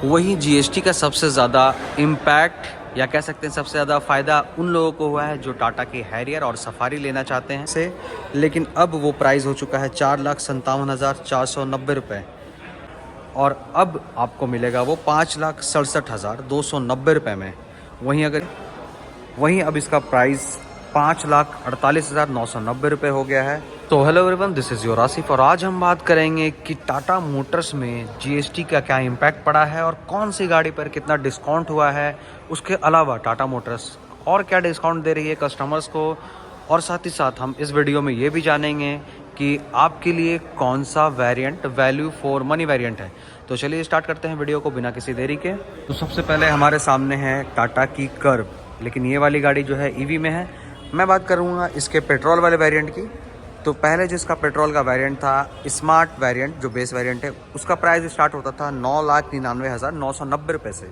वहीं जीएसटी का सबसे ज़्यादा इम्पैक्ट या कह सकते हैं सबसे ज़्यादा फ़ायदा उन लोगों को हुआ है जो टाटा की हैरियर और सफारी लेना चाहते हैं से, लेकिन अब वो प्राइस हो चुका है 4,57,490 रुपये और अब आपको मिलेगा वो 5,67,290 रुपये में। वहीं अब इसका प्राइस 5,48,990 रुपये हो गया है। तो hello everyone, this is your Asif और आज हम बात करेंगे कि टाटा मोटर्स में जीएसटी का क्या इम्पैक्ट पड़ा है और कौन सी गाड़ी पर कितना डिस्काउंट हुआ है। उसके अलावा टाटा मोटर्स और क्या डिस्काउंट दे रही है कस्टमर्स को, और साथ ही साथ हम इस वीडियो में ये भी जानेंगे कि आपके लिए कौन सा variant value for money variant है। तो चलिए स्टार्ट करते हैं वीडियो को बिना किसी देरी के। तो सबसे पहले हमारे सामने है टाटा की कर्व, लेकिन ये वाली गाड़ी जो है ईवी में है। मैं बात करूँगा इसके पेट्रोल वाले वेरिएंट की। तो पहले जिसका पेट्रोल का वेरिएंट था स्मार्ट वेरिएंट, जो बेस वेरिएंट है, उसका प्राइस स्टार्ट होता था 9,99,990 रुपये से,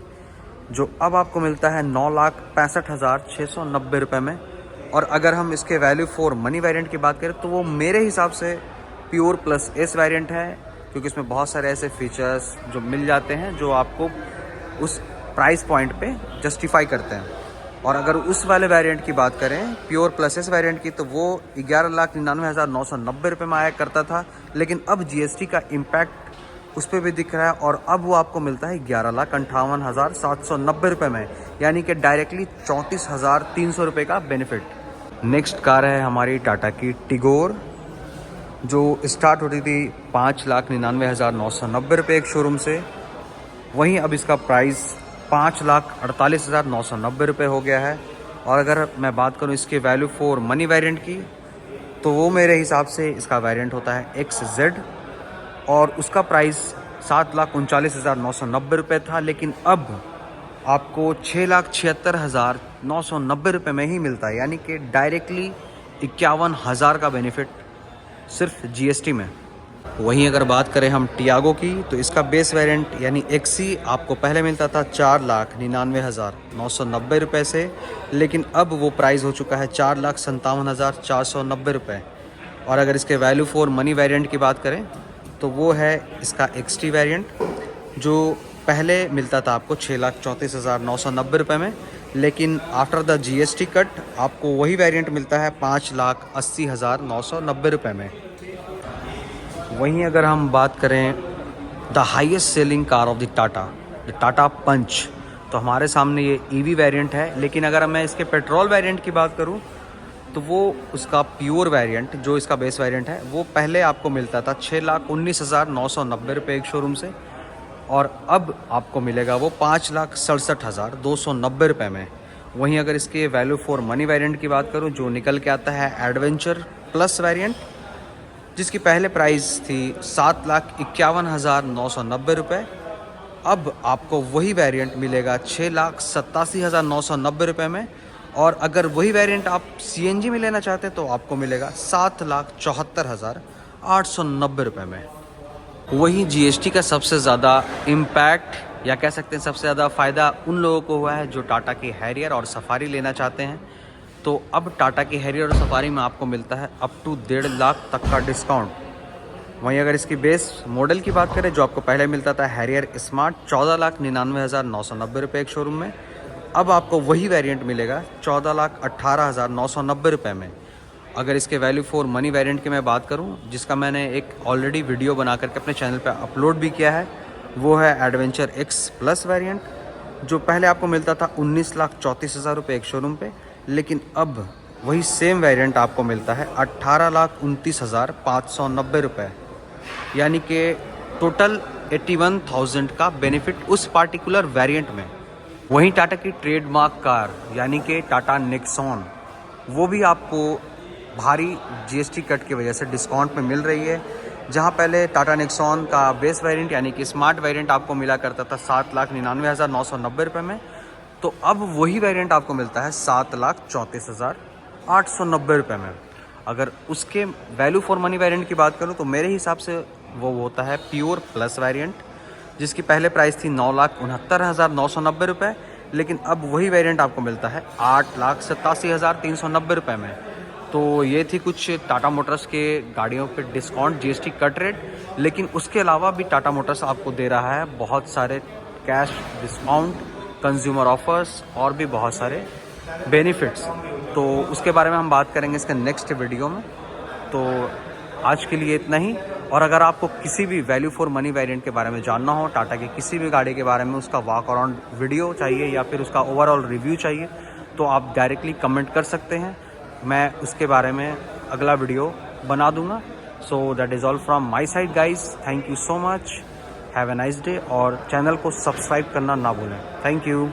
जो अब आपको मिलता है 9,65,690 रुपये में। और अगर हम इसके वैल्यू फॉर मनी वेरिएंट की बात करें तो वो मेरे हिसाब से प्योर प्लस एस वेरिएंट है, क्योंकि इसमें बहुत सारे ऐसे फीचर्स जो मिल जाते हैं जो आपको उस प्राइस पॉइंट पे जस्टिफाई करते हैं। और अगर उस वाले वेरिएंट की बात करें प्योर प्लस एस वेरिएंट की, तो वो 11,99,990 रुपये में आया करता था, लेकिन अब जीएसटी का इम्पैक्ट उस पर भी दिख रहा है और अब वो आपको मिलता है 11,58,790 रुपये में, यानी कि डायरेक्टली 34,300 रुपये का बेनिफिट। नेक्स्ट कार है हमारी टाटा की टिगोर, जो स्टार्ट होती थी 5,99,990 रुपये एक शोरूम से। वहीं अब इसका प्राइस 5,48,990 रुपये हो गया है। और अगर मैं बात करूं इसके वैल्यू फॉर मनी वेरिएंट की, तो वो मेरे हिसाब से इसका वेरिएंट होता है XZ और उसका प्राइस 7,39,990 रुपये था, लेकिन अब आपको 6,76,990 रुपये में ही मिलता है, यानी कि डायरेक्टली 51,000 का बेनिफिट सिर्फ जीएसटी में। वहीं अगर बात करें हम टियागो की, तो इसका बेस वेरिएंट यानी XC आपको पहले मिलता था 4,99,990 रुपये से, लेकिन अब वो प्राइस हो चुका है 4,57,490 रुपये। और अगर इसके वैल्यू फॉर मनी वेरिएंट की बात करें तो वो है इसका XT वेरिएंट, जो पहले मिलता था आपको 6,34,990 रुपये में, लेकिन आफ्टर द GST कट आपको वही वेरिएंट मिलता है 5,80,990 रुपये में। वहीं अगर हम बात करें the highest selling car of the Tata Punch, तो हमारे सामने ये ईवी वेरिएंट है। लेकिन अगर मैं इसके पेट्रोल वेरिएंट की बात करूं तो वो उसका प्योर वेरिएंट, जो इसका बेस वेरिएंट है, वो पहले आपको मिलता था 6,19,990 रुपये एक शोरूम से, और अब आपको मिलेगा वो 5,67,290 रुपये में। वहीं अगर इसके वैल्यू फॉर मनी वेरिएंट की बात करूँ, जो निकल के आता है एडवेंचर प्लस वेरिएंट, जिसकी पहले प्राइस थी 7,51,990 रुपये, अब आपको वही वेरिएंट मिलेगा 6,87,990 रुपये में। और अगर वही वेरिएंट आप CNG में लेना चाहते हैं तो आपको मिलेगा 7,74,890 रुपये में। वहीं जीएसटी का सबसे ज़्यादा इम्पैक्ट या कह सकते हैं सबसे ज़्यादा फ़ायदा उन लोगों को हुआ है जो टाटा की हैरियर और सफारी लेना चाहते हैं। तो अब टाटा की हैरियर और सफारी में आपको मिलता है अप टू 1.5 लाख तक का डिस्काउंट। वहीं अगर इसकी बेस मॉडल की बात करें, जो आपको पहले मिलता था हैरियर स्मार्ट 14,99,990 रुपये एक शोरूम में, अब आपको वही वेरिएंट मिलेगा 14,18,990 रुपये में। अगर इसके वैल्यू फॉर मनी वेरिएंट की मैं बात करूं, जिसका मैंने एक ऑलरेडी वीडियो बना करके अपने चैनल पे अपलोड भी किया है, वो है एडवेंचर X प्लस वेरिएंट, जो पहले आपको मिलता था 19,34,000 रुपये एक शोरूम पे, लेकिन अब वही सेम वेरिएंट आपको मिलता है 18,29,590 रुपये, यानी कि टोटल 81,000 का बेनिफिट उस पार्टिकुलर वेरिएंट में। वहीं टाटा की ट्रेडमार्क कार यानी कि टाटा नेक्सॉन, वो भी आपको भारी GST कट की वजह से डिस्काउंट में मिल रही है। जहां पहले टाटा नेक्सॉन का बेस वेरिएंट यानी कि स्मार्ट वेरिएंट आपको मिला करता था 7,99,990 रुपये में, तो अब वही वेरिएंट आपको मिलता है 7,34,890 रुपये में। अगर उसके वैल्यू फॉर मनी वेरिएंट की बात करूं तो मेरे हिसाब से वो होता है प्योर प्लस वेरिएंट, जिसकी पहले प्राइस थी 9,69,990 रुपये, लेकिन अब वही वेरिएंट आपको मिलता है 8,87,390 रुपये में। तो ये थी कुछ टाटा मोटर्स के गाड़ियों पे डिस्काउंट GST कट रेट, लेकिन उसके अलावा भी टाटा मोटर्स आपको दे रहा है बहुत सारे कैश डिस्काउंट, कंज्यूमर ऑफर्स और भी बहुत सारे बेनिफिट्स। तो उसके बारे में हम बात करेंगे इसके नेक्स्ट वीडियो में। तो आज के लिए इतना ही। और अगर आपको किसी भी वैल्यू फॉर मनी वेरिएंट के बारे में जानना हो, टाटा की किसी भी गाड़ी के बारे में उसका वॉक अराउंड वीडियो चाहिए या फिर उसका ओवरऑल रिव्यू चाहिए, तो आप डायरेक्टली कमेंट कर सकते हैं, मैं उसके बारे में अगला वीडियो बना दूंगा। So that is all from my side guys, thank you so much, have a nice day. और चैनल को सब्सक्राइब करना ना भूलें। Thank you.